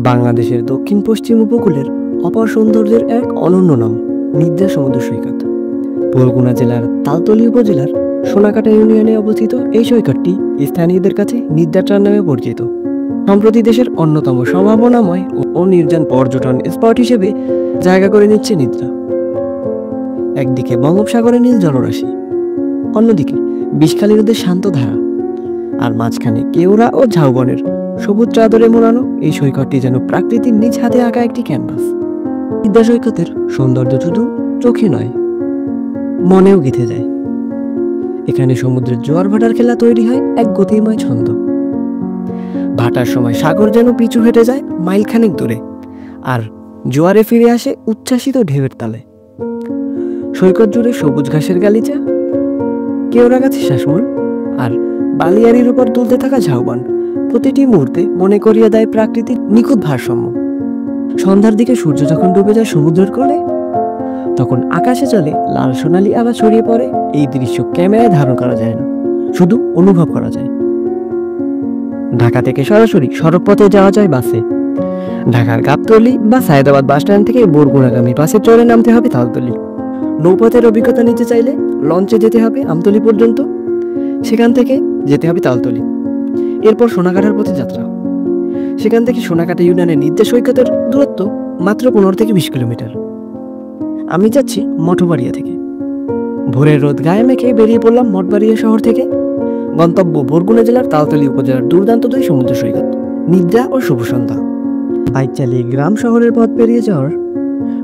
বাংলাদেশের দক্ষিণ পশ্চিম উপকূলের অপার সৌন্দর্যের এক অনন্য নাম নিদ্রা সমুদ্র সৈকত। বরগুনা জেলার তালতলী উপজেলার সোনাকাটা ইউনিয়নে অবস্থিত এই সৈকতটি স্থানীয়দের কাছে নিদ্রাটার নামে পরিচিত। সম্প্রতি দেশের অন্যতম সম্ভাবনাময় ও নির্জন পর্যটন স্পট হিসেবে জায়গা করে নিচ্ছে নিদ্রা। একদিকে বঙ্গোপসাগরের নীল জলরাশি, অন্যদিকে বিষখালী নদের শান্ত ধারা, আর মাঝখানে কেওড়া ও ঝাউবনের সবুজ চাদরে মোড়ানো এই সৈকতটি যেন প্রাকৃতির নিজ হাতে আঁকা একটি ক্যানভাস। নিদ্রা সৈকতের সৌন্দর্য শুধু চোখে নয়, মনেও গেঁথে যায়। এখানে সমুদ্রের জোয়ার ভাটার খেলা তৈরি হয় এক গতিময় ছন্দ। ভাটার সময় সাগর যেন পিছু হেঁটে যায় মাইলখানেক দূরে, আর জোয়ারে ফিরে আসে উচ্ছ্বাসিত ঢেউয়ের তালে। সৈকত জুড়ে সবুজ ঘাসের গালিচা, কেওড়া গাছের শ্বাসমূল আর বালিয়ারির উপর দুলতে থাকা ঝাউবন প্রতিটি মুহূর্তে মনে করিয়ে দেয় প্রাকৃতিক নিখুঁত ভারসাম্য। সন্ধ্যার দিকে সূর্য যখন ডুবে যায় সমুদ্রের কোলে, তখন আকাশে চলে লাল সোনালি আভা ছড়িয়ে পড়ে। এই দৃশ্য ক্যামেরায় ধারণ করা যায় না, শুধু অনুভব করা যায়। ঢাকা থেকে সরাসরি সড়কপথে যাওয়া যায় বাসে। ঢাকার গাবতলী বা সায়েদাবাদ বাস স্ট্যান্ড থেকে বরগুনাগামী বাসে চড়ে নামতে হবে তালতলী। নৌপথের অভিজ্ঞতা নিতে চাইলে লঞ্চে যেতে হবে আমতলী পর্যন্ত, সেখান থেকে যেতে হবে তালতলী। এরপর সোনাকাটার পথে যাত্রা। সেখান থেকে সোনাকাটা ইউনিয়নের নিদ্রা সৈকতের দূরত্ব মাত্র 15 থেকে 20 কিলোমিটার। আমি যাচ্ছি মঠবাড়িয়া থেকে। ভোরের রোদ গায়ে মেখে বেরিয়ে পড়লাম মঠবাড়িয়া শহর থেকে। গন্তব্য বরগুনা জেলার তালতলী উপজেলার দুর্দান্ত দুই সমুদ্র সৈকত নিদ্রা ও শুভ সন্ধ্যা। বাইক চালিয়ে গ্রাম শহরের পথ পেরিয়ে যাওয়ার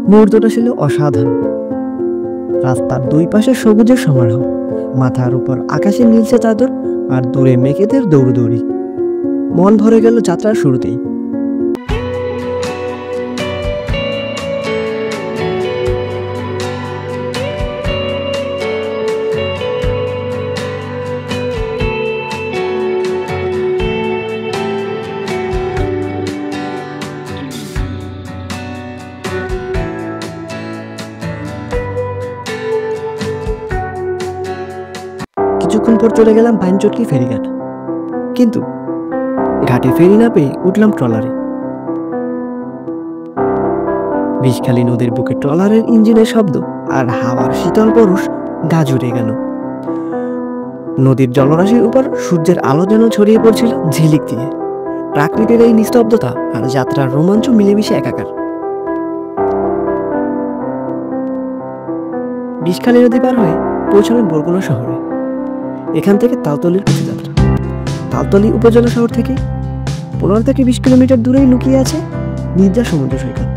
মুহূর্তটা ছিল অসাধারণ। রাস্তার দুই পাশে সবুজের সমারোহ, মাথার উপর আকাশে নীলচে চাদর, আর দূরে মেঘেদের দৌড়দৌড়ি। মন ভরে গেল যাত্রার শুরুতেই। কিছুক্ষণ পর চলে গেলাম বাইনচটকি ফেরিঘাট, কিন্তু ঘাটে ফেরি না পেয়ে উঠলাম ট্রলারে। বিষখালী নদীর বুকে ট্রলারের ইঞ্জিনের শব্দ আর হাওয়ার শীতল পরশ গা জুড়ে গেল। নদীর জলরাশির উপর সূর্যের আলো যেন ছড়িয়ে পড়ছিল ঝিলিক দিয়ে। প্রাকৃতির এই নিস্তব্ধতা আর যাত্রার রোমাঞ্চ মিলেমিশে একাকার। বিষখালী নদী পার হয়ে পৌঁছলাম বরগুনা শহরে। এখান থেকে তালতলীর পথে যাত্রা। তালতলী উপজেলা শহর থেকে 15 থেকে 20 কিলোমিটার দূরেই লুকিয়ে আছে নিদ্রা সমুদ্র সৈকত।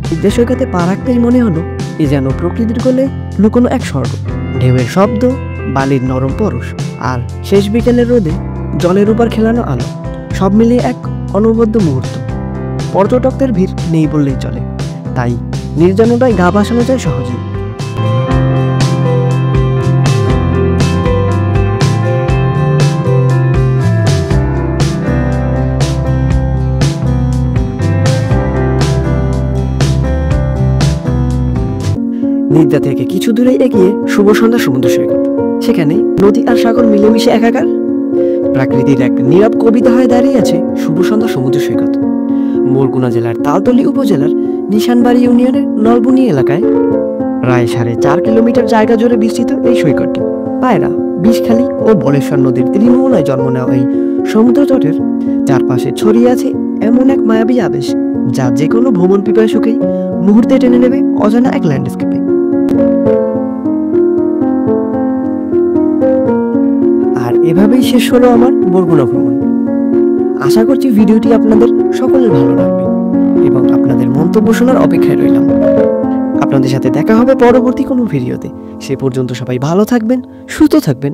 নিদ্রা সৈকতে পা রাখতেই মনে হলো এ যেন প্রকৃতির কোলে লুকোনো এক স্বর্গ। ঢেউয়ের শব্দ, বালির নরম পরশ, আর শেষ বিকেলের রোদে জলের উপর খেলানো আলো, সব মিলিয়ে এক অনবদ্য মুহূর্ত। পর্যটকদের ভিড় নেই বললেই চলে, তাই নির্জনতায় গা ভাসানো যায় সহজেই। নিদ্রা থেকে কিছু দূরে এগিয়ে শুভ সন্ধ্যা সমুদ্র সৈকত। সেখানে নদী আর সাগর মিলেমিশে একাকার। প্রাকৃতির এক নীরব কবিতা হয়ে দাঁড়িয়ে আছে শুভ সন্ধ্যা সমুদ্র সৈকত। বরগুনা জেলার তালতলী উপজেলার নিশানবাড়ি ইউনিয়নের নলবুনি এলাকায় প্রায় 4.5 কিলোমিটার জায়গা জুড়ে বিস্তৃত এই সৈকতটি। পায়রা, বিষখালী ও বলেশ্বর নদীর ত্রিমোহনায় জন্ম নেওয়া এই সমুদ্র তটের চারপাশে ছড়িয়ে আছে এমন এক মায়াবী আবেশ, যা যে কোনো ভ্রমণ পিপাসুকেই মুহূর্তে টেনে নেবে অজানা এক ল্যান্ডস্কেপে। আর এভাবেই শেষ হলো আমার বরগুনা ভ্রমণ। আশা করছি ভিডিওটি আপনাদের সকলের ভালো লাগবে এবং আপনাদের মন্তব্য শোনার অপেক্ষায় রইলাম। আপনাদের সাথে দেখা হবে পরবর্তী কোনো ভিডিওতে। সে পর্যন্ত সবাই ভালো থাকবেন, সুস্থ থাকবেন।